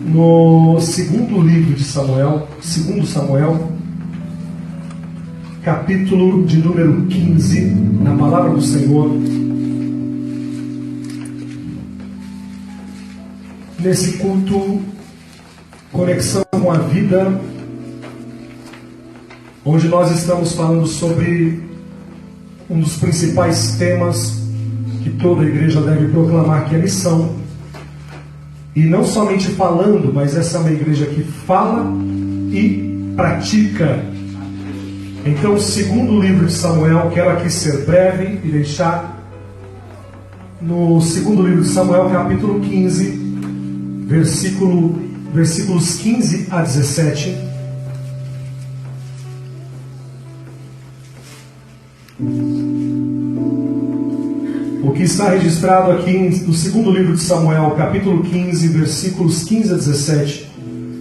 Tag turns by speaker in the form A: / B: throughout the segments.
A: no segundo livro de Samuel, segundo Samuel, capítulo de número 15, na palavra do Senhor. Nesse culto, conexão com a vida, onde nós estamos falando sobre um dos principais temas que toda igreja deve proclamar, que é a missão. E não somente falando, mas essa é uma igreja que fala e pratica. Então, o segundo livro de Samuel, quero aqui ser breve e deixar no segundo livro de Samuel, capítulo 15, versículos 15 a 17. O que está registrado aqui no segundo livro de Samuel, capítulo 15, versículos 15 a 17,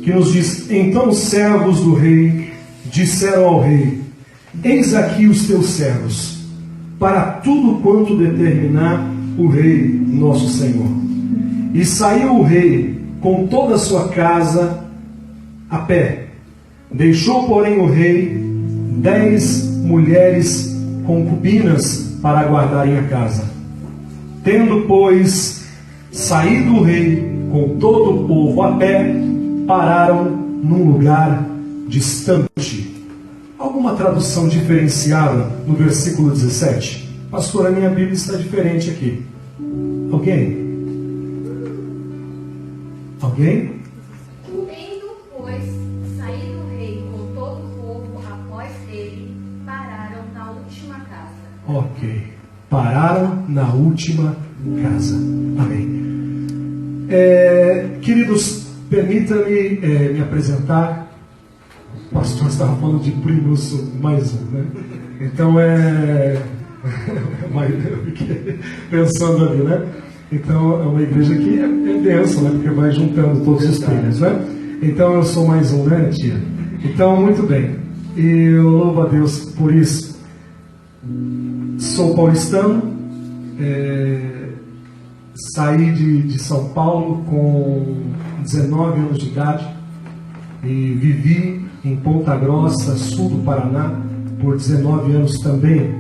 A: que nos diz: Então os servos do rei disseram ao rei: Eis aqui os teus servos, para tudo quanto determinar o rei nosso Senhor. E saiu o rei com toda a sua casa a pé. Deixou, porém, o rei 10 mulheres concubinas para guardarem a casa. Tendo, pois, saído o rei com todo o povo a pé, pararam num lugar distante. Alguma tradução diferenciada no versículo 17? Pastor, a minha Bíblia está diferente aqui. Alguém? Alguém?
B: Tendo, pois, saído o rei com todo o povo após ele, pararam na última casa.
A: Ok. Pararam na última casa. Amém. Queridos, permita-me me apresentar. O pastor estava falando de primos, mais um, né? Então eu fiquei pensando ali, né? Então é uma igreja que é densa, né? Porque vai juntando todos os primos, né? Então eu sou mais um, né, tia? Então, muito bem. E eu louvo a Deus por isso. Sou paulistano, saí de São Paulo com 19 anos de idade e vivi em Ponta Grossa, sul do Paraná, por 19 anos também.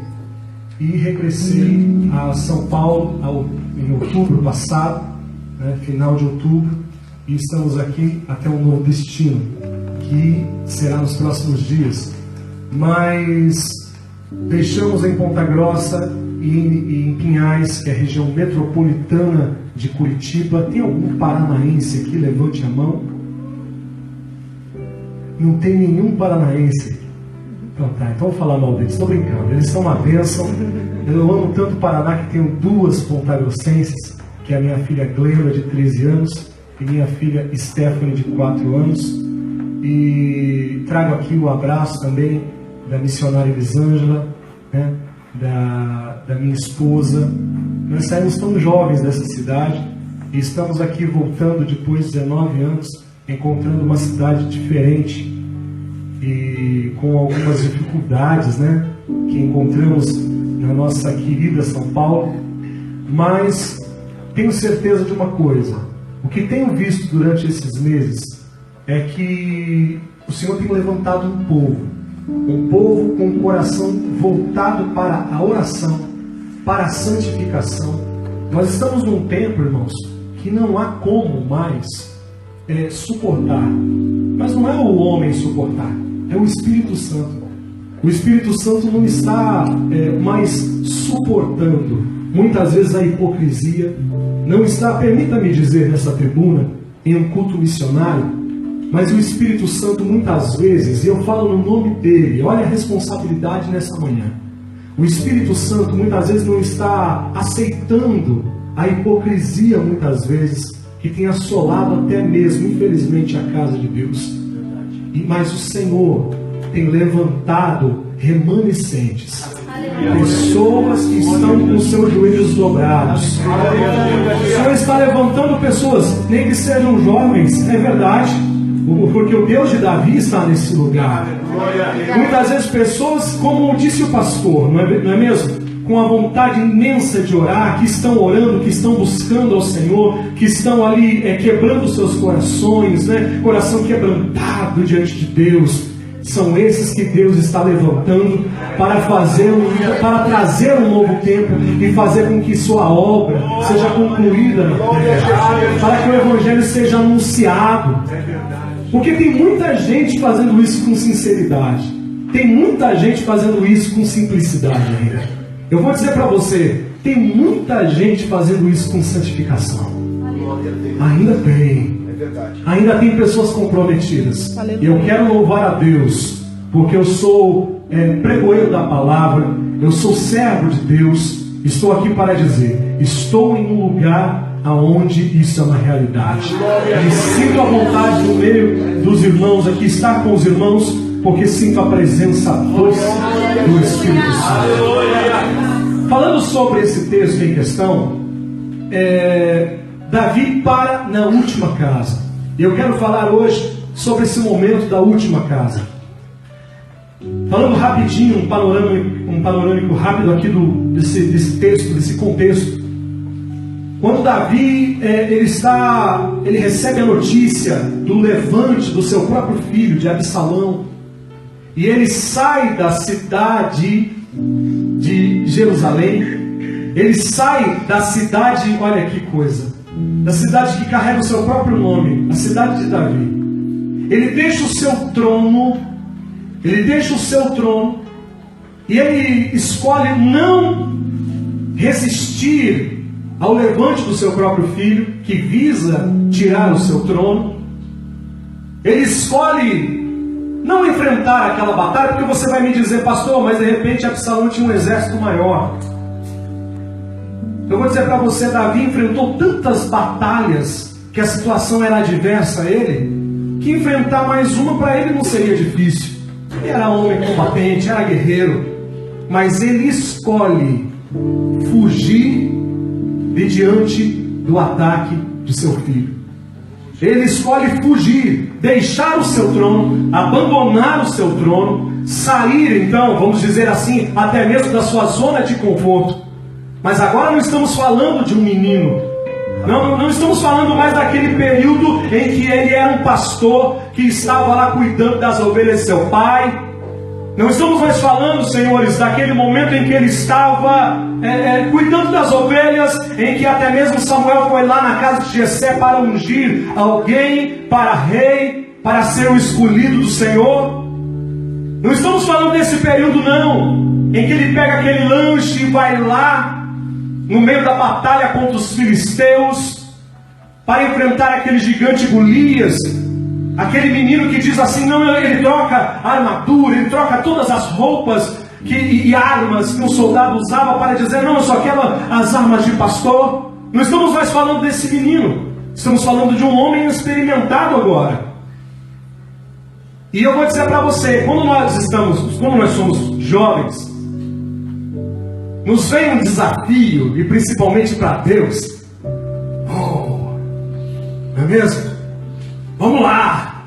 A: E regressei a São Paulo em outubro passado, né, final de outubro, e estamos aqui até um novo destino, que será nos próximos dias. Mas deixamos em Ponta Grossa e em Pinhais, que é a região metropolitana de Curitiba. Tem algum paranaense aqui? Levante a mão. Não tem nenhum paranaense. Então tá, então vou falar mal deles. Estou brincando, eles são uma bênção. Eu amo tanto o Paraná que tenho duas pontagrossenses, que é a minha filha Glenda, de 13 anos, e minha filha Stephanie, de 4 anos. E trago aqui o abraço também da missionária Elisângela, né, da minha esposa. Nós saímos tão jovens dessa cidade e estamos aqui voltando depois de 19 anos, encontrando uma cidade diferente e com algumas dificuldades, né, que encontramos na nossa querida São Paulo. Mas tenho certeza de uma coisa: o que tenho visto durante esses meses é que o Senhor tem levantado um povo com o coração voltado para a oração, para a santificação. Nós estamos num tempo, irmãos, que não há como mais suportar. Mas não é o homem suportar, é o Espírito Santo. O Espírito Santo não está mais suportando muitas vezes a hipocrisia, não está, permita-me dizer nessa tribuna, em um culto missionário, mas o Espírito Santo muitas vezes, e eu falo no nome dele, olha a responsabilidade nessa manhã, o Espírito Santo muitas vezes não está aceitando a hipocrisia, muitas vezes, que tem assolado até mesmo, infelizmente, a casa de Deus. Mas o Senhor tem levantado remanescentes, pessoas que estão com seus joelhos dobrados. O Senhor está levantando pessoas, nem que sejam jovens, é verdade, porque o Deus de Davi está nesse lugar. Muitas vezes pessoas, como disse o pastor, não é mesmo? com a vontade imensa de orar, que estão orando, que estão buscando ao Senhor, que estão ali quebrando seus corações, né? Coração quebrantado diante de Deus. São esses que Deus está levantando para trazer um novo tempo e fazer com que sua obra seja concluída na terra, para que o Evangelho seja anunciado. Porque tem muita gente fazendo isso com sinceridade, tem muita gente fazendo isso com simplicidade ainda. Eu vou dizer para você, tem muita gente fazendo isso com santificação. Ainda tem. Ainda tem pessoas comprometidas. E eu quero louvar a Deus, porque eu sou pregoeiro da palavra, eu sou servo de Deus. Estou aqui para dizer, estou em um lugar aonde isso é uma realidade. E sinto a vontade no meio dos irmãos aqui, estar com os irmãos, porque sinto a presença doce do Espírito Santo. Falando sobre esse texto em questão, Davi para na última casa. E eu quero falar hoje sobre esse momento da última casa. Falando rapidinho, um panorâmico rápido aqui desse texto, desse contexto. Quando Davi ele recebe a notícia do levante do seu próprio filho, de Absalão, e ele sai da cidade de Jerusalém, ele sai da cidade, olha que coisa, da cidade que carrega o seu próprio nome, a cidade de Davi. Ele deixa o seu trono, e ele escolhe não resistir ao levante do seu próprio filho, que visa tirar o seu trono. Ele escolhe não enfrentar aquela batalha, porque você vai me dizer, pastor, mas de repente Absalão tinha um exército maior. Eu vou dizer para você, Davi enfrentou tantas batalhas, que a situação era adversa a ele, que enfrentar mais uma para ele não seria difícil. Ele era homem combatente, era guerreiro, mas ele escolhe fugir de diante do ataque de seu filho. Ele escolhe fugir, deixar o seu trono, abandonar o seu trono, sair então, vamos dizer assim, até mesmo da sua zona de conforto. Mas agora não estamos falando de um menino. Não estamos falando mais daquele período em que ele era um pastor que estava lá cuidando das ovelhas de seu pai. Não estamos mais falando, senhores, daquele momento em que ele estava cuidando das ovelhas, em que até mesmo Samuel foi lá na casa de Jessé para ungir alguém para rei, para ser o escolhido do Senhor. Não estamos falando desse período não, em que ele pega aquele lanche e vai lá no meio da batalha contra os filisteus, para enfrentar aquele gigante Golias, aquele menino que diz assim, não, ele troca a armadura, ele troca todas as roupas e armas que um soldado usava para dizer, não, eu só quero as armas de pastor. Não estamos mais falando desse menino, estamos falando de um homem experimentado agora. E eu vou dizer para você, quando nós somos jovens, nos vem um desafio, e principalmente para Deus, não é mesmo? Vamos lá,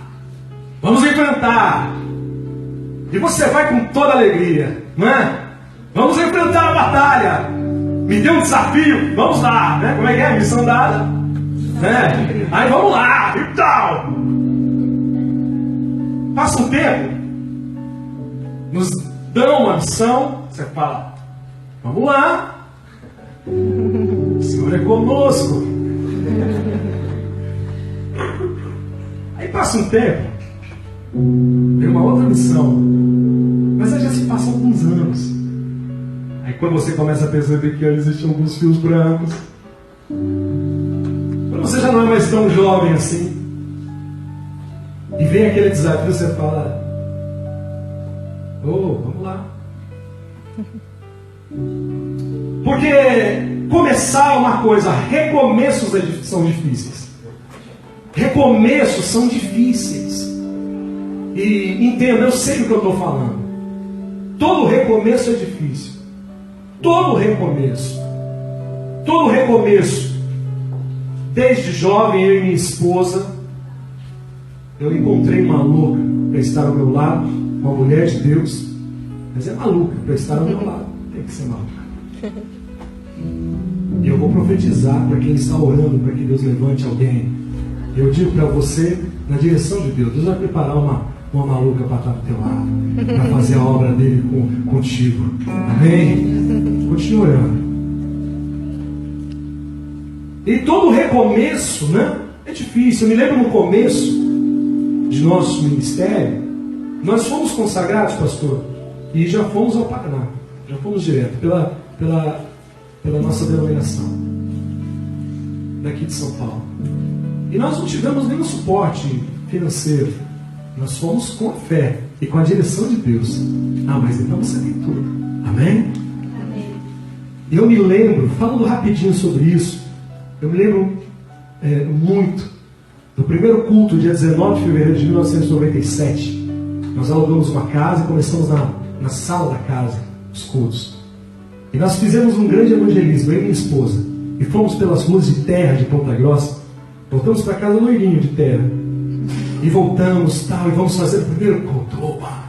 A: vamos enfrentar, e você vai com toda alegria, não é? Vamos enfrentar a batalha, me deu um desafio, vamos lá, né? Como é que é? Missão dada, né? Aí vamos lá, e tal. Passa um tempo, nos dão uma missão, você fala, vamos lá, o Senhor é conosco. Aí passa um tempo, tem uma outra missão, mas aí já se passam alguns anos. Aí quando você começa a perceber que existem alguns fios brancos, quando você já não é mais tão jovem assim, e vem aquele desafio, você fala, vamos lá. Porque começar é uma coisa, recomeços são difíceis. Recomeços são difíceis. E entenda, eu sei do que eu estou falando. Todo recomeço é difícil. Todo recomeço. Todo recomeço. Desde jovem, eu e minha esposa, eu encontrei uma louca para estar ao meu lado, uma mulher de Deus, mas é maluca para estar ao meu lado. Tem que ser maluca. E eu vou profetizar para quem está orando, para que Deus levante alguém. Eu digo para você, na direção de Deus, Deus vai preparar uma maluca para estar do teu lado, para fazer a obra dele contigo. Amém? Continue orando. E todo recomeço, né? É difícil. Eu me lembro no começo de nosso ministério, nós fomos consagrados, pastor, e já fomos ao Paraná. Já fomos direto pela nossa denominação daqui de São Paulo. E nós não tivemos nenhum suporte financeiro. Nós fomos com a fé e com a direção de Deus. Mas então você tem tudo. Amém?
B: Amém.
A: E eu me lembro, falando rapidinho sobre isso, eu me lembro muito do primeiro culto, dia 19 de fevereiro de 1997. Nós alugamos uma casa e começamos na sala da casa os cultos. E nós fizemos um grande evangelismo, eu e minha esposa. E fomos pelas ruas de terra de Ponta Grossa. Voltamos para casa loirinho de terra. E voltamos, e vamos fazer o primeiro culto. Opa!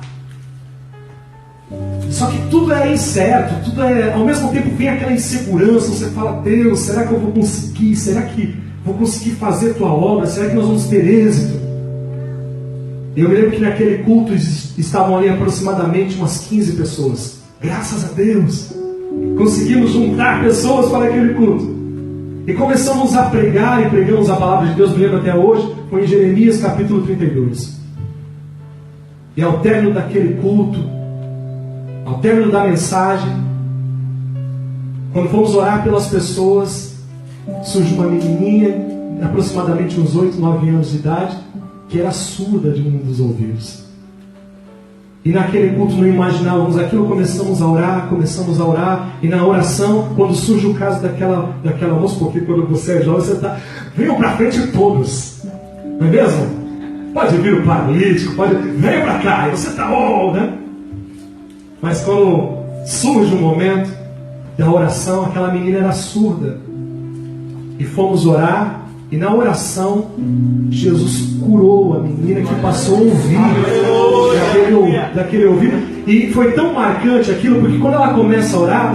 A: Só que tudo é incerto, tudo é... Ao mesmo tempo vem aquela insegurança, você fala, Deus, será que eu vou conseguir? Será que vou conseguir fazer a tua obra? Será que nós vamos ter êxito? Eu me lembro que naquele culto estavam ali aproximadamente umas 15 pessoas. Graças a Deus, conseguimos juntar pessoas para aquele culto. E começamos a pregar e pregamos a palavra de Deus, me lembro até hoje, foi em Jeremias capítulo 32. E ao término daquele culto, ao término da mensagem, quando fomos orar pelas pessoas, surge uma menininha, aproximadamente uns 8, 9 anos de idade, que era surda de um dos ouvidos. E naquele culto não imaginávamos aquilo, começamos a orar, e na oração, quando surge o caso daquela moça, porque quando você é jovem, venham para frente todos, não é mesmo? Pode vir o paralítico, venham para cá, e você né? Mas quando surge um momento da oração, aquela menina era surda, e fomos orar, e na oração, Jesus curou a menina que passou a ouvir daquele ouvido. E foi tão marcante aquilo, porque quando ela começa a orar,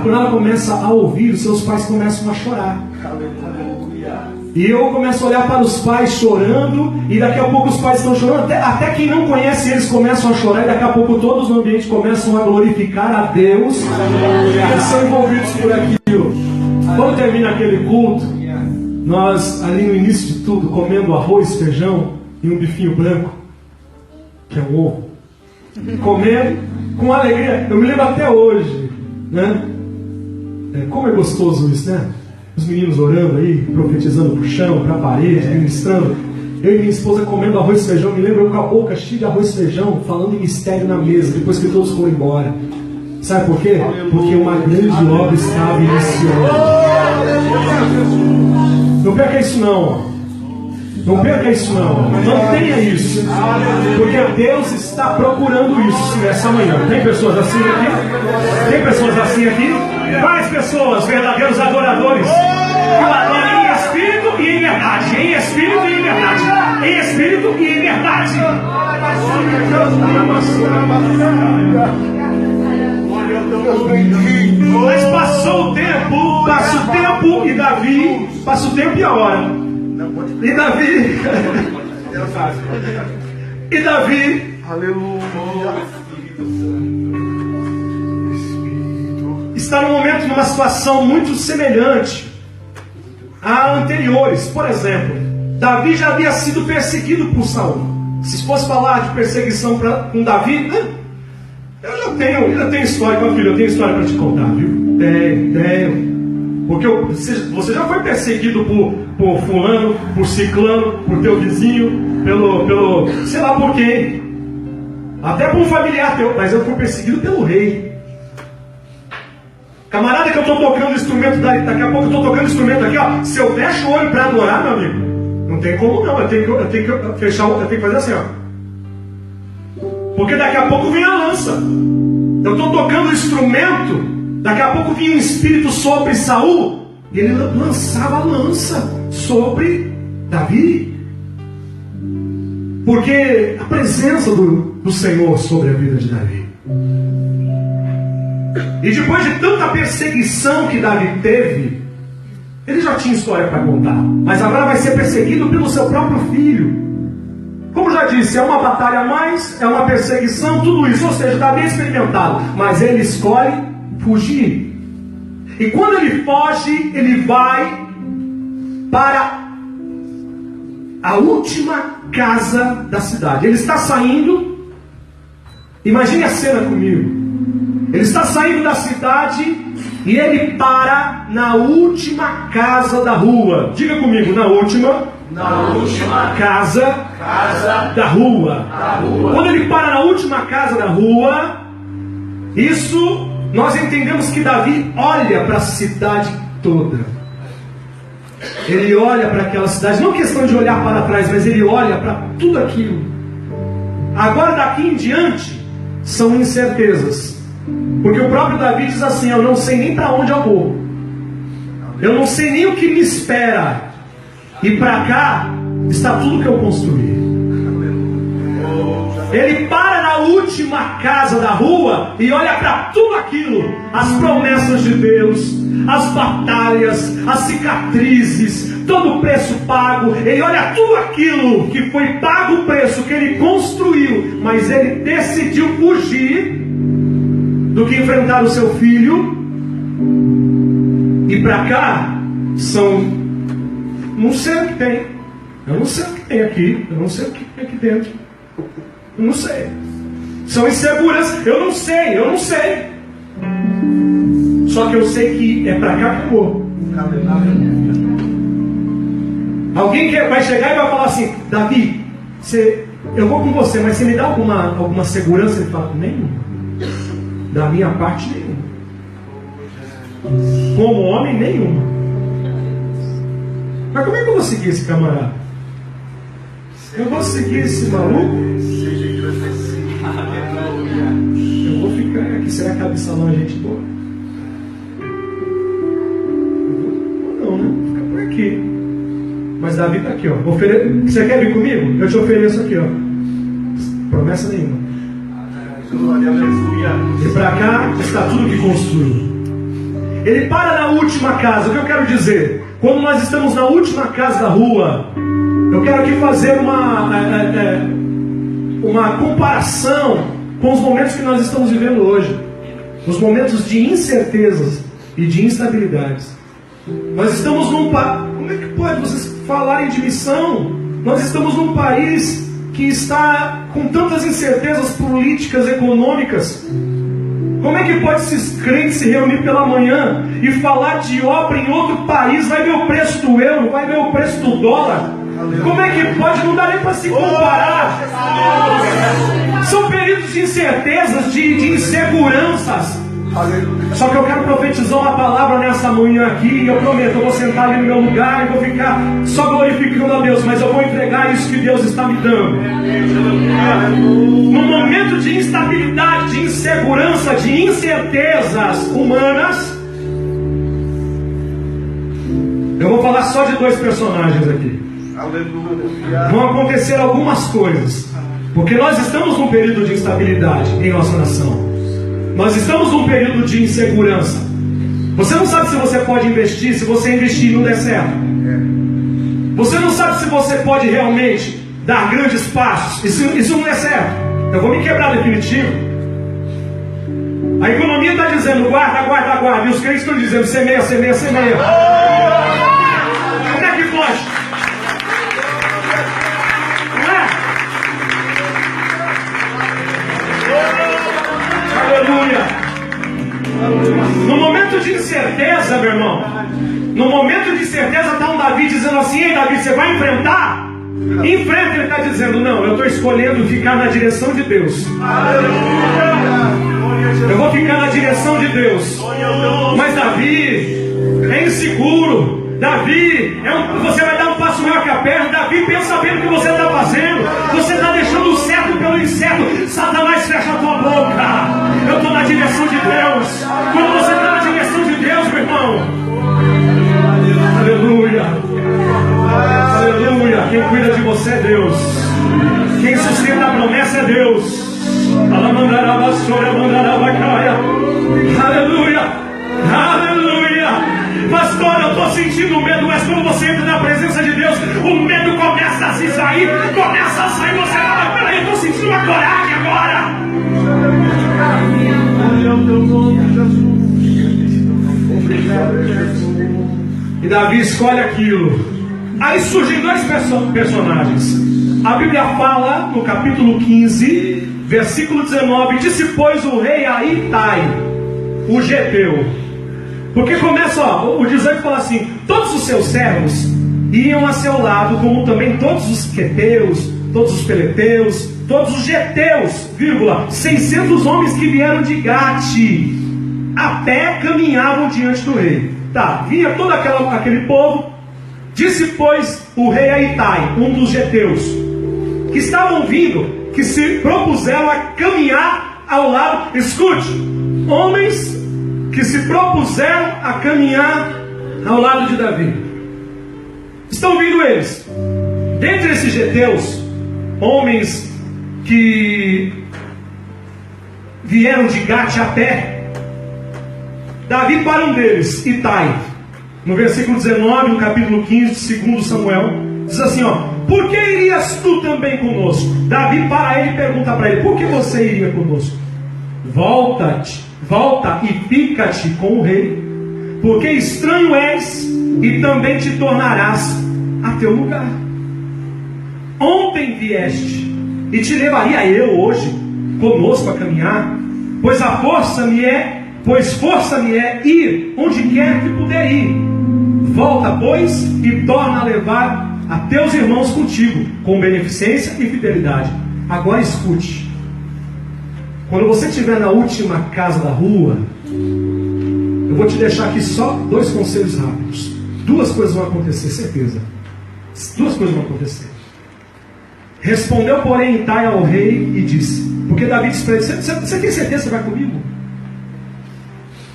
A: quando ela começa a ouvir, os seus pais começam a chorar. E eu começo a olhar para os pais chorando, e daqui a pouco os pais estão chorando, até quem não conhece eles começam a chorar, e daqui a pouco todos no ambiente começam a glorificar a Deus, e eles são envolvidos por aquilo. Quando termina aquele culto, nós, ali no início de tudo, comendo arroz, feijão e um bifinho branco, que é um ovo, comendo com alegria. Eu me lembro até hoje, né? Como é gostoso isso, né? Os meninos orando aí, profetizando para o chão, para a parede, ministrando. Eu e minha esposa comendo arroz e feijão. Me lembro eu com a boca cheia de arroz e feijão, falando em mistério na mesa, depois que todos foram embora. Sabe por quê? Porque uma grande obra estava iniciando. Não perca isso não. Não perca isso não. Mantenha isso. Porque Deus está procurando isso nessa manhã. Tem pessoas assim aqui? Tem pessoas assim aqui? Mais pessoas, verdadeiros adoradores, que o adoram em espírito e em verdade. Em espírito e em verdade. Em espírito e em verdade. Mas passou o tempo, passa o tempo, e Davi, passa o tempo e a hora. E Davi, aleluia, está no momento, numa situação muito semelhante a anteriores. Por exemplo, Davi já havia sido perseguido por Saul. Se fosse falar de perseguição com Davi, eu tenho história, meu filho, eu tenho história para te contar, viu? Tenho. Porque você já foi perseguido por fulano, por ciclano, por teu vizinho, pelo sei lá por quem. Até por um familiar teu, mas eu fui perseguido pelo rei. Camarada, que eu estou tocando o instrumento, daqui a pouco eu estou tocando o instrumento aqui, ó. Se eu fecho o olho para adorar, meu amigo, não tem como não, eu tenho que fechar, eu tenho que fazer assim, ó. Porque daqui a pouco vem a lança. Eu estou tocando o instrumento, daqui a pouco vinha um espírito sobre Saul, e ele lançava a lança sobre Davi. Porque a presença do Senhor sobre a vida de Davi. E depois de tanta perseguição que Davi teve, ele já tinha história para contar, mas agora vai ser perseguido pelo seu próprio filho. Como já disse, é uma batalha a mais, é uma perseguição, tudo isso. Ou seja, Davi é experimentado, mas ele escolhe fugir. E quando ele foge, ele vai para a última casa da cidade. Ele está saindo, imagine a cena comigo. Ele está saindo da cidade e ele para na última casa da rua. Diga comigo, na última casa da rua. Quando ele para na última casa da rua, isso nós entendemos que Davi olha para a cidade toda. Ele olha para aquela cidade, não questão de olhar para trás, mas ele olha para tudo aquilo. Agora daqui em diante são incertezas. Porque o próprio Davi diz assim: eu não sei nem para onde eu vou, eu não sei nem o que me espera, e para cá está tudo que eu construí. Ele para na última casa da rua e olha para tudo aquilo, as promessas de Deus, as batalhas, as cicatrizes, todo o preço pago. Ele olha tudo aquilo que foi pago, o preço que ele construiu, mas ele decidiu fugir do que enfrentar o seu filho. E para cá são, não sei o que tem, eu não sei o que tem aqui, eu não sei o que tem aqui dentro, eu não sei, são inseguras, eu não sei, só que eu sei que é para cá que eu vou. Alguém que vai chegar e vai falar assim: Davi, eu vou com você, mas você me dá alguma segurança? Ele fala: nenhuma. Da minha parte, nenhuma. Como homem, nenhuma. Mas como é que eu vou seguir esse camarada? Eu vou seguir esse maluco? Eu vou ficar aqui. Será que Absalão é gente boa? Não, né? Vou ficar por aqui. Mas Davi está aqui, ó. Você quer vir comigo? Eu te ofereço aqui, ó. Promessa nenhuma. E para cá está tudo que construiu. Ele para na última casa. O que eu quero dizer? Quando nós estamos na última casa da rua, eu quero aqui fazer uma comparação com os momentos que nós estamos vivendo hoje. Os momentos de incertezas e de instabilidades. Nós estamos num país... Como é que pode vocês falarem de missão? Nós estamos num país que está com tantas incertezas políticas, econômicas. Como é que pode esses crentes se reunir pela manhã e falar de obra em outro país? Vai ver o preço do euro, vai ver o preço do dólar. Como é que pode? Não dá nem para se comparar. São períodos de incertezas, de inseguranças. Só que eu quero profetizar uma palavra nessa manhã aqui. E eu prometo, eu vou sentar ali no meu lugar e vou ficar só glorificando a Deus. Mas eu vou entregar isso que Deus está me dando. No momento de instabilidade, de insegurança, de incertezas humanas, eu vou falar só de dois personagens aqui. Vão acontecer algumas coisas, porque nós estamos num período de instabilidade em nossa nação. Nós estamos num período de insegurança. Você não sabe se você pode investir, se você investir e não der certo. Você não sabe se você pode realmente dar grandes passos, isso não der certo. Eu vou me quebrar definitivo. A economia está dizendo guarda, guarda, guarda. E os crentes estão dizendo semeia, semeia, semeia. Como é que pode? Não é? Aleluia. No momento de incerteza, meu irmão, no momento de incerteza está um Davi dizendo assim: ei Davi, você vai enfrentar? Enfrenta. Ele está dizendo: não, eu estou escolhendo ficar na direção de Deus. Eu vou ficar na direção de Deus. Mas Davi é inseguro. Davi, você vai dar um passo maior que a perna. Davi, pensa bem no que você está fazendo. Você está deixando o certo pelo incerto. Satanás, fecha a tua boca. Eu estou na direção de Deus. Quando você está na direção de Deus, meu irmão, aleluia, aleluia. Quem cuida de você é Deus. Quem sustenta a promessa é Deus. Aleluia! Aleluia! Pastor, eu estou sentindo medo, mas quando você entra na presença de Deus, o medo começa a se sair, começa a sair, você fala, peraí, eu estou sentindo uma coragem agora. E Davi escolhe aquilo. Aí surgem dois personagens. A Bíblia fala no capítulo 15, versículo 19: disse, pois, o rei a Itai, o geteu. Porque começa, o 18 fala assim: todos os seus servos iam a seu lado, como também todos os queteus, todos os peleteus, todos os geteus, 600 homens que vieram de Gate, a pé caminhavam diante do rei. Tá, vinha todo aquele povo. Disse, pois, o rei a Itai, um dos geteus, que estavam vindo, que se propuseram a caminhar ao lado. Escute, homens que se propuseram a caminhar ao lado de Davi. Estão vindo eles. Dentre esses geteus, homens que vieram de Gate a pé, Davi para um deles, Itai, no versículo 19, no capítulo 15 de 2 Samuel, diz assim, por que irias tu também conosco? Davi para ele pergunta para ele, por que você iria conosco? Volta e fica-te com o rei, porque estranho és, e também te tornarás a teu lugar. Ontem vieste, e te levaria eu hoje conosco a caminhar, pois força me é ir onde quer que puder ir. Volta, pois, e torna a levar a teus irmãos contigo, com beneficência e fidelidade. Agora escute. Quando você estiver na última casa da rua, eu vou te deixar aqui só 2 conselhos rápidos. 2 coisas vão acontecer, certeza. 2 coisas vão acontecer. Respondeu, porém, Itai ao rei e disse, porque Davi disse para ele, você tem certeza que vai comigo?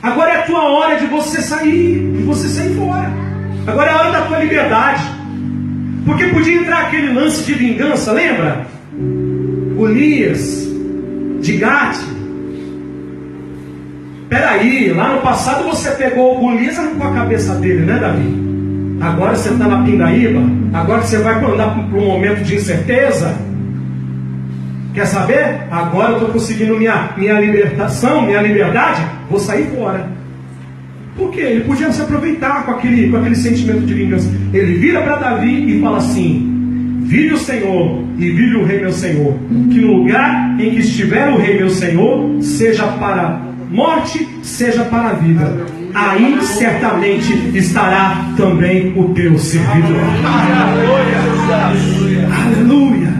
A: Agora é a tua hora de você sair fora. Agora é a hora da tua liberdade. Porque podia entrar aquele lance de vingança, lembra? Golias de Gate. Peraí, lá no passado você pegou o Golias e arrancou a cabeça dele, né, Davi? Agora você está na pindaíba. Agora você vai andar para um momento de incerteza. Quer saber? Agora eu estou conseguindo minha libertação, minha liberdade. Vou sair fora. Por quê? Ele podia se aproveitar com aquele sentimento de vingança. Ele vira para Davi e fala assim: vive o Senhor e vive o rei meu Senhor, que no lugar em que estiver o rei meu Senhor, seja para morte, seja para a vida, aí certamente estará também o teu servidor. Aleluia,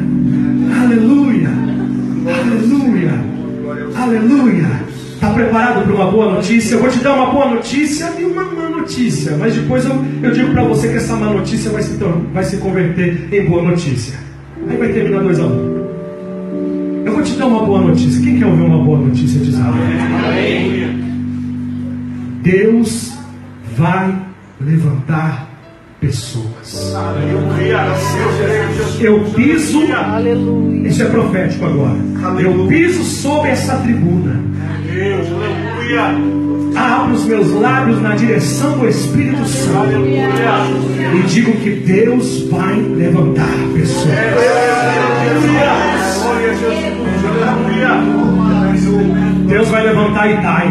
A: aleluia, aleluia, aleluia. Está preparado para uma boa notícia? Eu vou te dar uma boa notícia e uma má notícia, mas depois eu digo para você que essa má notícia vai se converter em boa notícia. Aí vai terminar 2-1. Eu vou te dar uma boa notícia. Quem quer ouvir uma boa notícia? Diz amém. Deus vai levantar pessoas. Eu piso, isso é profético agora. Eu piso sobre essa tribuna. Abro os meus lábios na direção do Espírito Santo e digo que Deus vai levantar pessoas. Deus vai levantar Itai.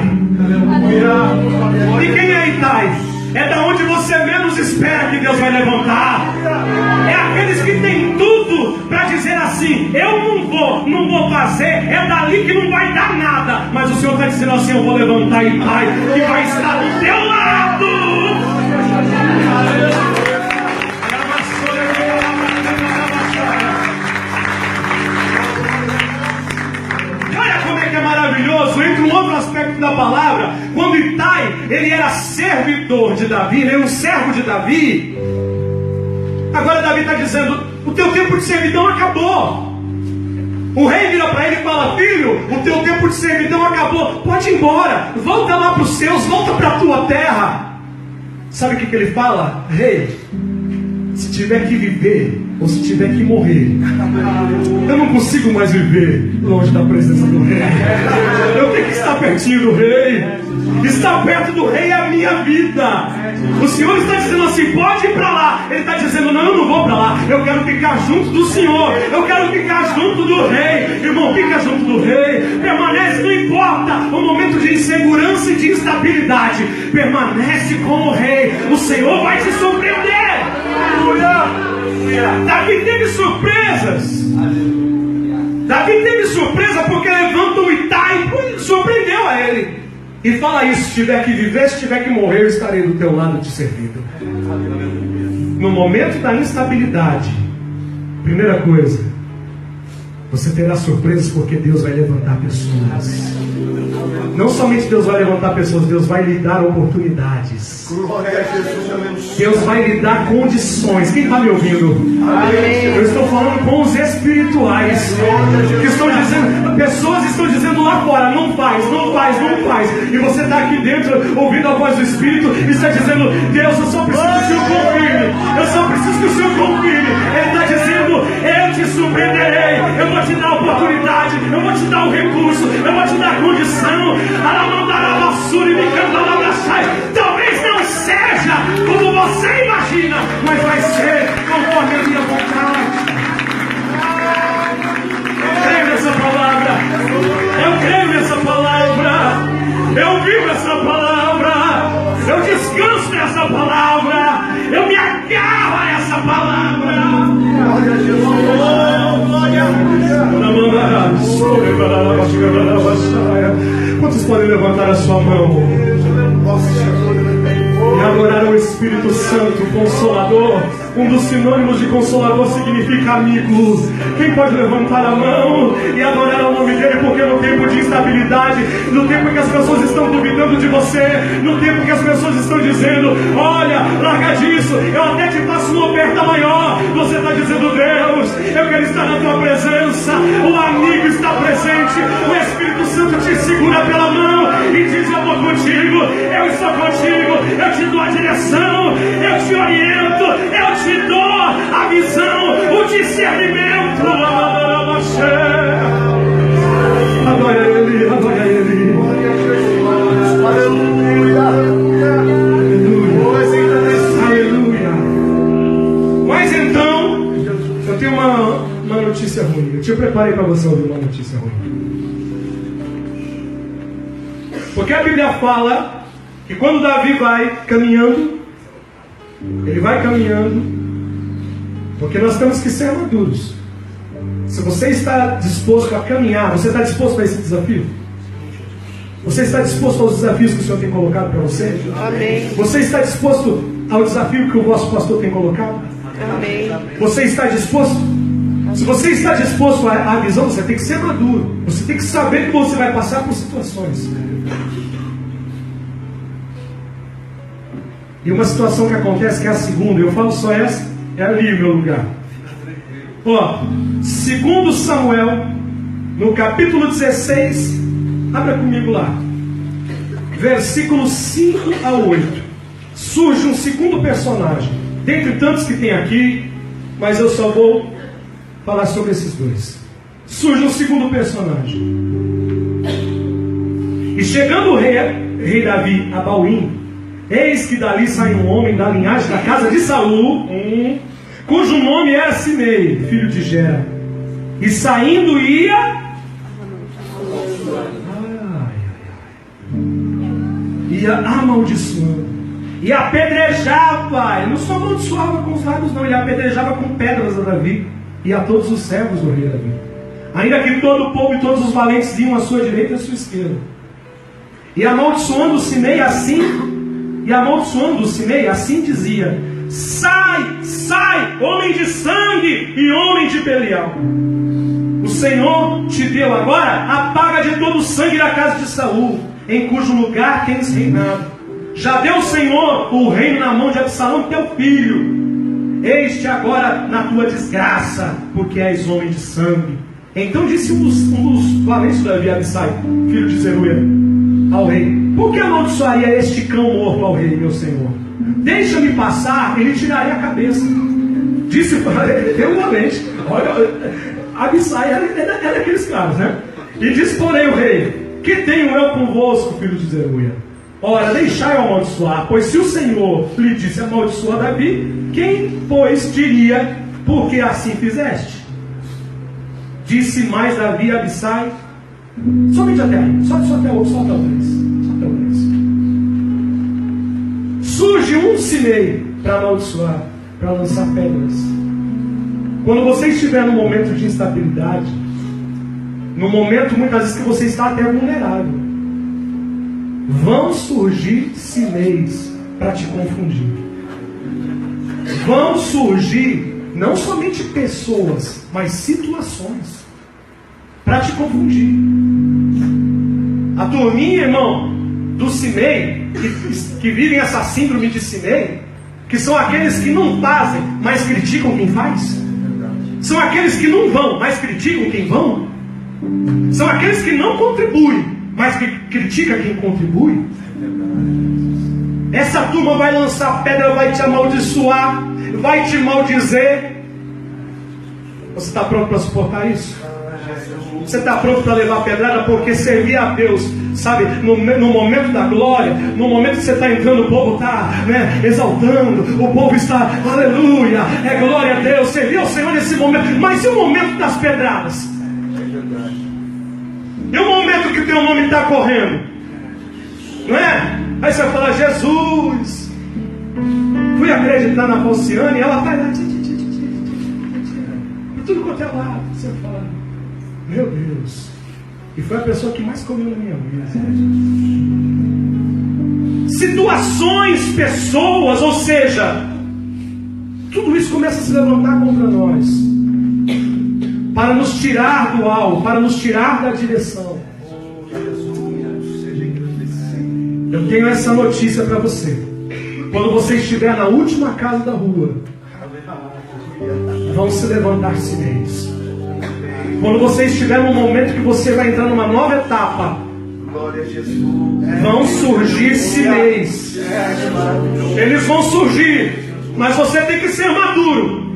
A: E quem é Itai? É da onde você menos espera que Deus vai levantar. É aqueles que têm tudo para dizer assim: eu não vou fazer, é dali que não vai dar nada. Mas o Senhor está dizendo assim: eu vou levantar Itai, que vai estar do teu lado. Maravilhoso, entre um outro aspecto da palavra, quando Itai, ele era servidor de Davi, ele era um servo de Davi. Agora Davi está dizendo: o teu tempo de servidão acabou. O rei vira para ele e fala: filho, o teu tempo de servidão acabou, pode ir embora, volta lá para os seus, volta para a tua terra. Sabe o que ele fala? Rei, Se tiver que viver ou se tiver que morrer, eu não consigo mais viver longe da presença do Rei. Eu tenho que estar pertinho do Rei. Estar perto do Rei é a minha vida. O Senhor está dizendo assim: pode ir para lá. Ele está dizendo: não, eu não vou para lá. Eu quero ficar junto do Senhor. Eu quero ficar junto do Rei. Irmão, fica junto do Rei. Permanece, não importa o momento de insegurança e de instabilidade. Permanece com o Rei. O Senhor vai te surpreender. Davi teve surpresas. Davi teve surpresa porque levanta o Itai e surpreendeu a ele. E fala isso: se tiver que viver, se tiver que morrer, eu estarei do teu lado te servindo. No momento da instabilidade, primeira coisa, você terá surpresas porque Deus vai levantar pessoas. Não somente Deus vai levantar pessoas, Deus vai lhe dar oportunidades. Deus vai lhe dar condições. Quem está me ouvindo? Eu estou falando com os espirituais que estão dizendo, pessoas estão dizendo lá fora: não faz, não faz, não faz. E você está aqui dentro ouvindo a voz do Espírito e está dizendo: Deus, eu só preciso que o Senhor confirme. Eu só preciso que o Senhor confirme. Ele está dizendo: eu te surpreenderei. Eu vou te dar oportunidade. Eu vou te dar um recurso. Eu vou te dar condição. Talvez não seja como você imagina, mas vai ser conforme a minha vontade. Eu creio nessa palavra. Eu creio nessa palavra. Eu vivo essa palavra. Eu descanso nessa palavra. Eu me agarro a essa palavra. Glória a Jesus. Glória a Deus. Quantos podem levantar a sua mão e adorar o Espírito Santo, Consolador? Um dos sinônimos de Consolador significa amigo. Quem pode levantar a mão e adorar o nome dele? Porque no tempo de instabilidade, no tempo em que as pessoas estão duvidando de você, no tempo que as pessoas estão dizendo: olha, larga disso, eu até te faço uma oferta maior, você está dizendo: Deus, eu quero estar na tua presença. O amigo está presente. O Espírito Santo te segura pela mão e diz: eu vou contigo, eu estou contigo, eu te dou a direção, eu te oriento, eu te dou a visão, o discernimento. Adora Ele, adora Ele. Aleluia. Aleluia. Mas então, eu tenho uma notícia ruim. Eu te preparei para você ouvir uma notícia ruim. Porque a Bíblia fala que quando Davi vai caminhando, ele vai caminhando, porque nós temos que ser maduros. Se você está disposto a caminhar, você está disposto a esse desafio? Você está disposto aos desafios que o Senhor tem colocado para você?
C: Amém.
A: Você está disposto ao desafio que o vosso pastor tem colocado?
C: Amém.
A: Você está disposto? Se você está disposto à visão, você tem que ser maduro. Você tem que saber que você vai passar por situações. E uma situação que acontece, que é a segunda, eu falo só essa, é ali o meu lugar. Ó, 2 Samuel, no capítulo 16, abra comigo lá, versículos 5 a 8. Surge um segundo personagem, dentre tantos que tem aqui, mas eu só vou falar sobre esses dois. Surge um segundo personagem. E chegando o rei Davi a Bauim, eis que dali sai um homem da linhagem da casa de Saul, cujo nome era Simei, filho de Gera. E saindo ia amaldiçoando. E apedrejava. Ele não só amaldiçoava com os lábios, não. Ele apedrejava com pedras a Davi e a todos os servos do rei Davi. Ainda que todo o povo e todos os valentes iam à sua direita e à sua esquerda. E amaldiçoando Simei assim dizia: sai, sai, homem de sangue e homem de Belial. O Senhor te deu agora a paga de todo o sangue da casa de Saul, em cujo lugar tens reinado. Já deu o Senhor o reino na mão de Absalão, teu filho. Eis-te agora na tua desgraça, porque és homem de sangue. Então disse um dos valentes de Davi, Abissai, filho de Zeruia, ao rei: por que amaldiçoaria este cão morto ao rei, meu senhor? Deixa-me passar, ele tirarei a cabeça. Disse para ele, realmente, olha, Abissai era daqueles caras, né? E disse, porém, o rei: que tenho eu convosco, filho de Zeruia? Ora, deixai-o amaldiçoar, pois se o Senhor lhe disse amaldiçoar Davi, quem, pois, diria, porque assim fizeste? Disse mais Davi a Abissai, somente até aí, só até o 3. Só até o 3. Surge um Simei para amaldiçoar, para lançar pedras. Quando você estiver num momento de instabilidade, no momento muitas vezes que você está até vulnerável, vão surgir Simeis para te confundir. Vão surgir não somente pessoas, mas situações para te confundir. A turminha, irmão, do Simei, que vivem essa síndrome de Simei, que são aqueles que não fazem, mas criticam quem faz. São aqueles que não vão, mas criticam quem vão. São aqueles que não contribuem, mas que critica quem contribui. Essa turma vai lançar pedra, vai te amaldiçoar, vai te maldizer. Você está pronto para suportar isso? Você está pronto para levar pedrada? Porque servir a Deus, sabe, no momento da glória, no momento que você está entrando, o povo está, né, exaltando, o povo está, aleluia, é glória a Deus, servir ao Senhor nesse momento. Mas e o momento das pedradas? E o momento que o teu nome está correndo? Não é? Aí você vai falar: Jesus, fui acreditar na Falciane, e ela vai lá, e tudo quanto é lado. Você fala: meu Deus. E foi a pessoa que mais comeu na minha vida. Situações, pessoas, ou seja, tudo isso começa a se levantar contra nós, para nos tirar do alvo, para nos tirar da direção. Eu tenho essa notícia para você. Quando você estiver na última casa da rua, vão se levantar Simeis. Quando você estiver num momento que você vai entrar numa nova etapa, vão surgir Simeis. Eles vão surgir, mas você tem que ser maduro.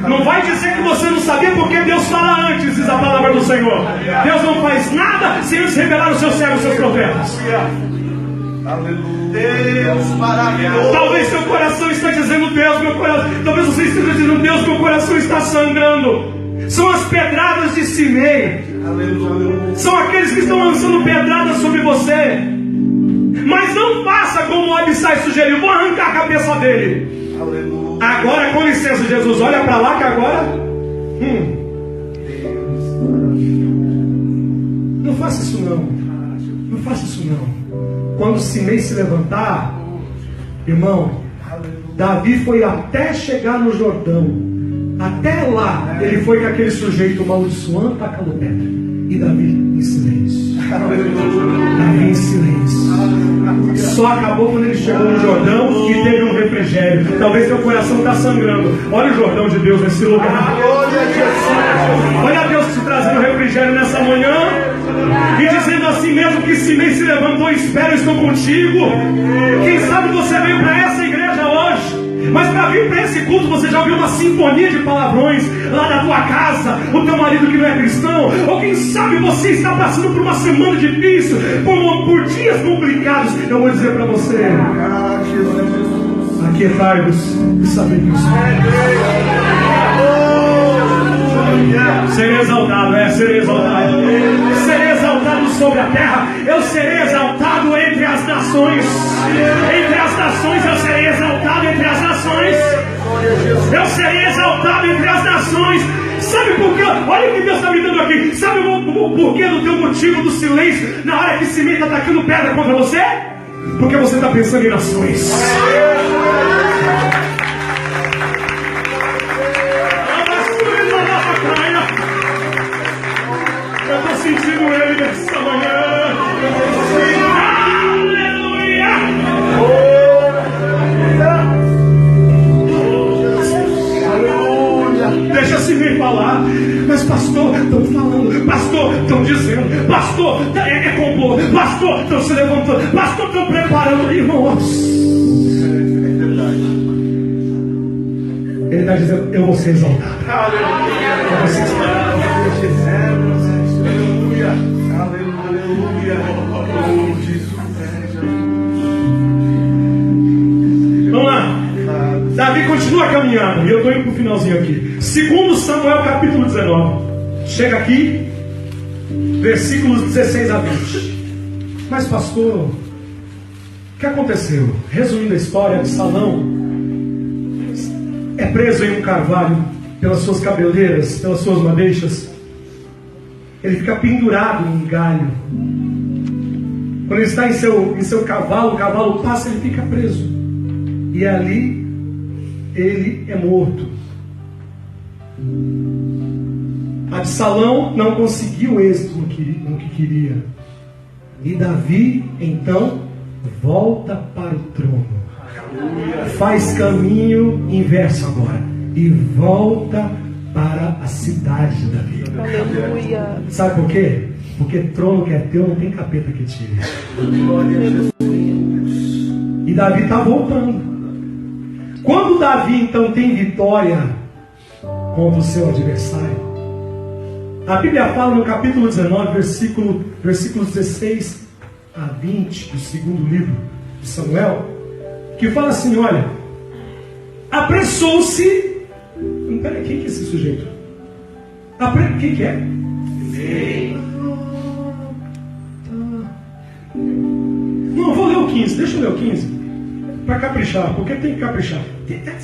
A: Não vai dizer que você não sabia, porque Deus fala antes, diz a palavra do Senhor. Deus não faz nada sem antes revelar os seus servos, os seus profetas. Deus maravilhoso. Talvez seu coração está dizendo: Deus, meu coração. Talvez você esteja dizendo: Deus, meu coração está sangrando. São as pedradas de Simei. São aqueles que estão lançando pedradas sobre você. Mas não faça como o Abissai sugeriu: vou arrancar a cabeça dele. Agora, com licença, Jesus, olha para lá que agora não faça isso não. Não faça isso não. Quando Simei se levantar, irmão, Davi foi até chegar no Jordão. Até lá ele foi com aquele sujeito amaldiçoando, tacando pedra. E Davi em silêncio. Davi em silêncio. Só acabou quando ele chegou no Jordão e teve um refrigério. Talvez seu coração está sangrando. Olha o Jordão de Deus nesse lugar. Olha Deus te trazendo refrigério nessa manhã. E dizendo assim mesmo que Simei se levantou: espera, eu estou contigo. Quem sabe você veio para essa igreja hoje, mas para vir para esse culto você já ouviu uma sinfonia de palavrões lá da tua casa, o teu marido que não é cristão, ou quem sabe você está passando por uma semana difícil, por dias complicados. Eu vou dizer para você: aquietai-vos e sabei que serei exaltado, serei exaltado. Serei exaltado sobre a terra. Eu serei exaltado entre as nações. Entre as nações eu serei exaltado entre as nações. Eu serei exaltado entre as nações. Sabe por quê? Olha o que Deus está me dando aqui. Sabe o porquê do teu motivo do silêncio na hora que Simei está atacando pedra contra você? Porque você está pensando em nações. Eu estou sentindo ele nessa manhã. Aleluia! Aleluia! Deixa Simei falar. Mas pastor, estão falando. Pastor, estão dizendo. Pastor, é complô. Pastor, estão se levantando. Pastor, estão preparando. Irmãos, ele está dizendo, eu vou ser exaltado. Eu vou ser exaltado. Vamos lá. Davi continua caminhando. E eu estou indo para o finalzinho aqui. 2 Samuel capítulo 19. Chega aqui, versículos 16 a 20. Mas pastor, o que aconteceu? Resumindo a história, Absalão é preso em um carvalho pelas suas cabeleiras, pelas suas madeixas. Ele fica pendurado em um galho. Quando ele está em seu cavalo, o cavalo passa, ele fica preso. E ali ele é morto. Absalão não conseguiu êxito no que queria. E Davi, então, volta para o trono. Faz caminho inverso agora. E volta para a cidade de Davi.
C: Aleluia.
A: Sabe por quê? Porque trono que é teu não tem capeta que tire. E Davi está voltando. Quando Davi então tem vitória contra o seu adversário, a Bíblia fala no capítulo 19, versículos 16 a 20 do segundo livro de Samuel, que fala assim, olha, apressou-se. Peraí, quem que é esse sujeito? Quem que é? Não, vou ler o 15, deixa eu ler o 15. Para caprichar, porque tem que caprichar.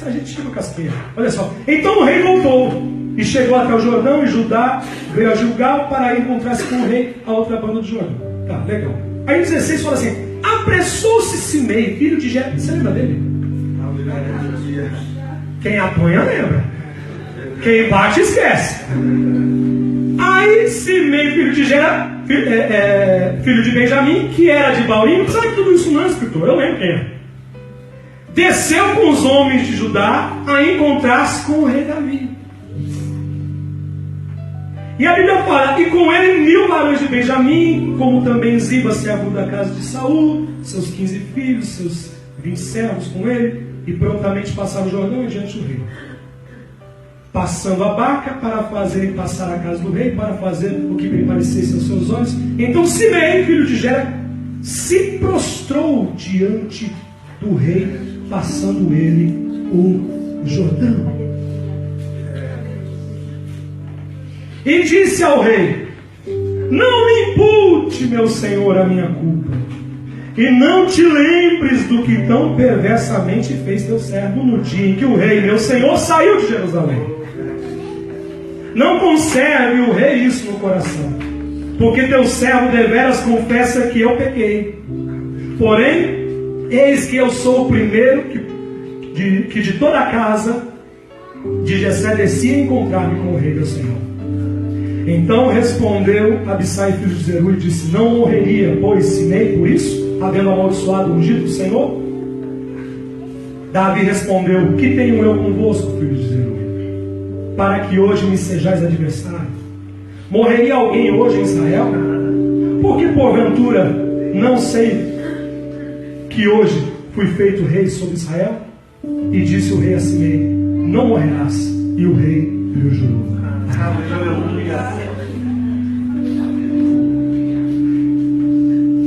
A: A gente chama casquinha. Olha só. Então o rei voltou e chegou até o Jordão, e Judá veio a Gilgal para encontrar-se com o rei, a outra banda do Jordão. Tá, legal. Aí 16 fala assim: apressou-se Simei, filho de Gera. Você lembra dele? Quem apanha lembra. Quem bate esquece. Aí Simei, filho de Gera, filho de Benjamim, que era de Baurim, não sabe tudo isso não, escritor, eu lembro quem é. Desceu com os homens de Judá a encontrar-se com o rei Davi. E a Bíblia fala, e com ele 1000 varões de Benjamim, como também Ziba, servo da casa de Saul, seus 15 filhos, seus 20 servos com ele, e prontamente passaram o Jordão diante do rei. Passando a barca para fazerem passar a casa do rei, para fazer o que bem parecesse aos seus olhos. Então Simei, filho de Gera, se prostrou diante do rei, passando ele o Jordão. E disse ao rei: não me impute, meu senhor, a minha culpa, e não te lembres do que tão perversamente fez teu servo no dia em que o rei, meu senhor, saiu de Jerusalém. Não conserve o rei isso no coração, porque teu servo deveras confessa que eu pequei. Porém, eis que eu sou o primeiro que de toda a casa de Jessé descia a encontrar-me com o rei, meu senhor. Então respondeu Abissai, filho de Zeruia, e disse: não morreria, pois, Simei, por isso, havendo amaldiçoado o ungido do Senhor? Davi respondeu: que tenho eu convosco, filho de Zeruia, para que hoje me sejais adversário? Morreria alguém hoje em Israel? Porque porventura não sei que hoje fui feito rei sobre Israel? E disse o rei a Simei: não morrerás. E o rei lhe o jurou.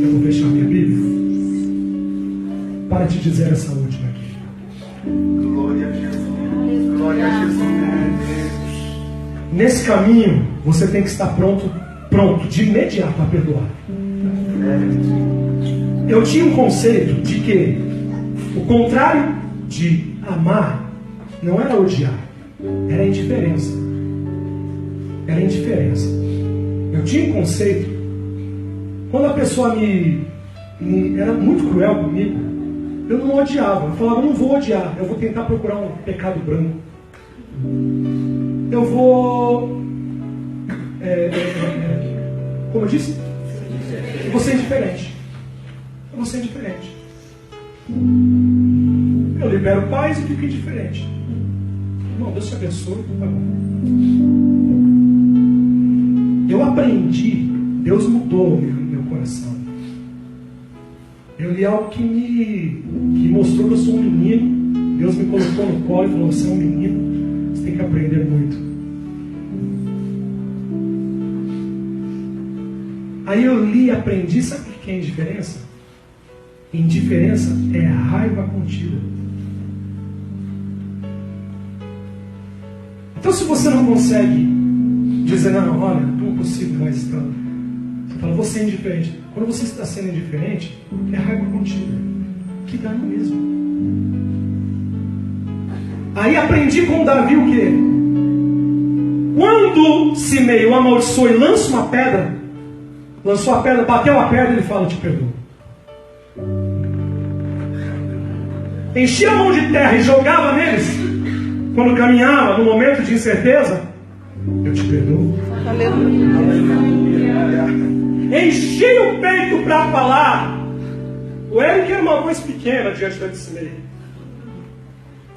A: Eu vou fechar minha Bíblia para te dizer essa última aqui.
D: Glória a Jesus. Glória a Jesus.
A: Nesse caminho, você tem que estar pronto de imediato a perdoar. Eu tinha um conceito de que o contrário de amar não era odiar, era indiferença. Era indiferença. Eu tinha um conceito, quando a pessoa era muito cruel comigo, eu não odiava. Eu falava: não vou odiar, eu vou tentar procurar um pecado branco. Eu vou, como eu disse, eu vou ser indiferente. Eu vou ser indiferente. Eu libero paz e fico indiferente. Irmão, Deus te abençoe, tá bom. Eu aprendi, Deus mudou meu coração. Eu li algo que mostrou que eu sou um menino. Deus me colocou no colo e falou: você é um menino. tem que aprender muito. Aí eu li e aprendi, sabe o que é indiferença? Indiferença é raiva contida. Então se você não consegue dizer, não, olha, não consigo mais estar. Você fala, você é indiferente. Quando você está sendo indiferente, é raiva contida. Que dá no mesmo. Aí aprendi com Davi o quê? Quando Simei o amaldiçoou e lança uma pedra, lançou a pedra, bateu a pedra, ele fala, eu te perdoo. Enchia a mão de terra e jogava neles, quando caminhava, no momento de incerteza, eu te perdoo. Enchia o peito para falar. O Eric era uma voz pequena diante da Simei.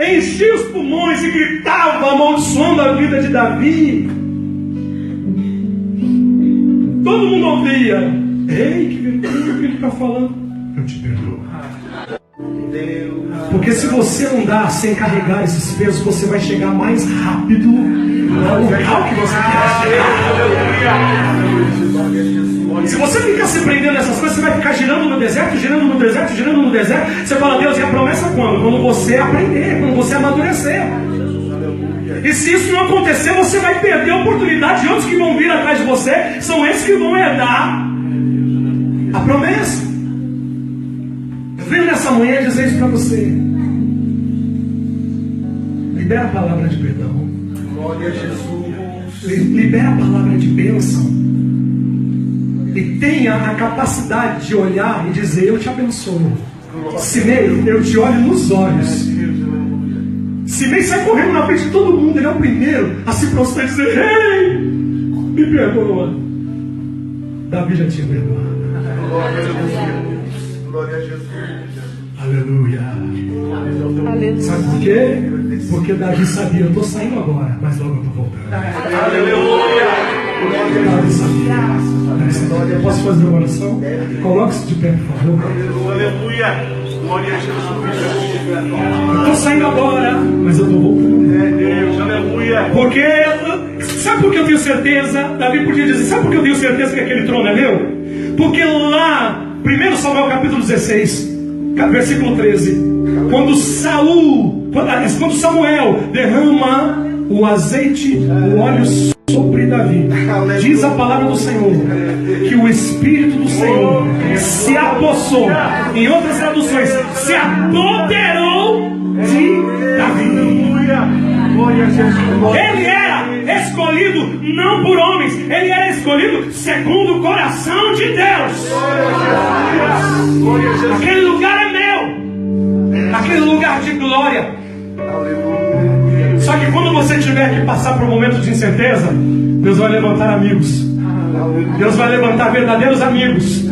A: Enchia os pulmões e gritava, amaldiçoando a vida de Davi. Todo mundo ouvia. Ei, que vergonha que ele está falando. Eu te perdoo. Porque se você andar sem carregar esses pesos, você vai chegar mais rápido ao local que você quer chegar. Se você ficar se prendendo nessas coisas, você vai ficar girando no deserto, girando no deserto, girando no deserto. Você fala, Deus, e a promessa quando? Quando você aprender, quando você amadurecer. E se isso não acontecer, você vai perder a oportunidade de outros que vão vir atrás de você. São esses que vão herdar a promessa. Eu venho nessa manhã dizer isso para você. Libera a palavra de perdão.
D: Glória a Jesus.
A: Libera a palavra de bênção. E tenha a capacidade de olhar e dizer, eu te abençoo. Simei, eu te olho nos olhos. Simei sai correndo na frente de todo mundo. Ele é o primeiro a se prostrar e dizer, ei, me perdoa. Davi já tinha perdoado.
D: Glória a Jesus. Glória a Jesus.
A: Aleluia. Sabe por quê? Porque Davi sabia, eu estou saindo agora, mas logo eu estou voltando.
D: Aleluia.
A: Davi sabia. Eu posso fazer uma oração? Coloque-se de pé, por favor.
D: Aleluia. Glória a Jesus.
A: Eu estou saindo agora, mas eu estou voltando.
D: É Deus, aleluia.
A: Porque, sabe por que eu tenho certeza? Davi podia dizer, sabe por que eu tenho certeza que aquele trono é meu? Porque lá, 1 Samuel capítulo 16, versículo 13, quando Samuel derrama o azeite, o óleo sobre Davi, diz a palavra do Senhor, que o Espírito do Senhor se apossou, em outras traduções, se apoderou de Davi.
D: Glória a Jesus.
A: Ele era escolhido não por homens, ele era escolhido segundo o coração de Deus.
D: Glória a Jesus.
A: Aquele lugar é meu, aquele lugar de glória.
D: Aleluia.
A: Só que quando você tiver que passar por um momento de incerteza, Deus vai levantar amigos. Deus vai levantar verdadeiros amigos.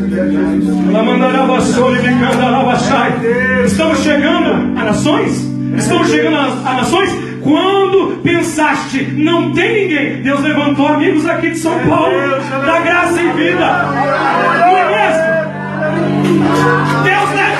A: Estamos chegando a nações? Estamos chegando a nações? Quando pensaste, não tem ninguém, Deus levantou amigos aqui de São Paulo, da graça e vida. Não é mesmo? Deus leva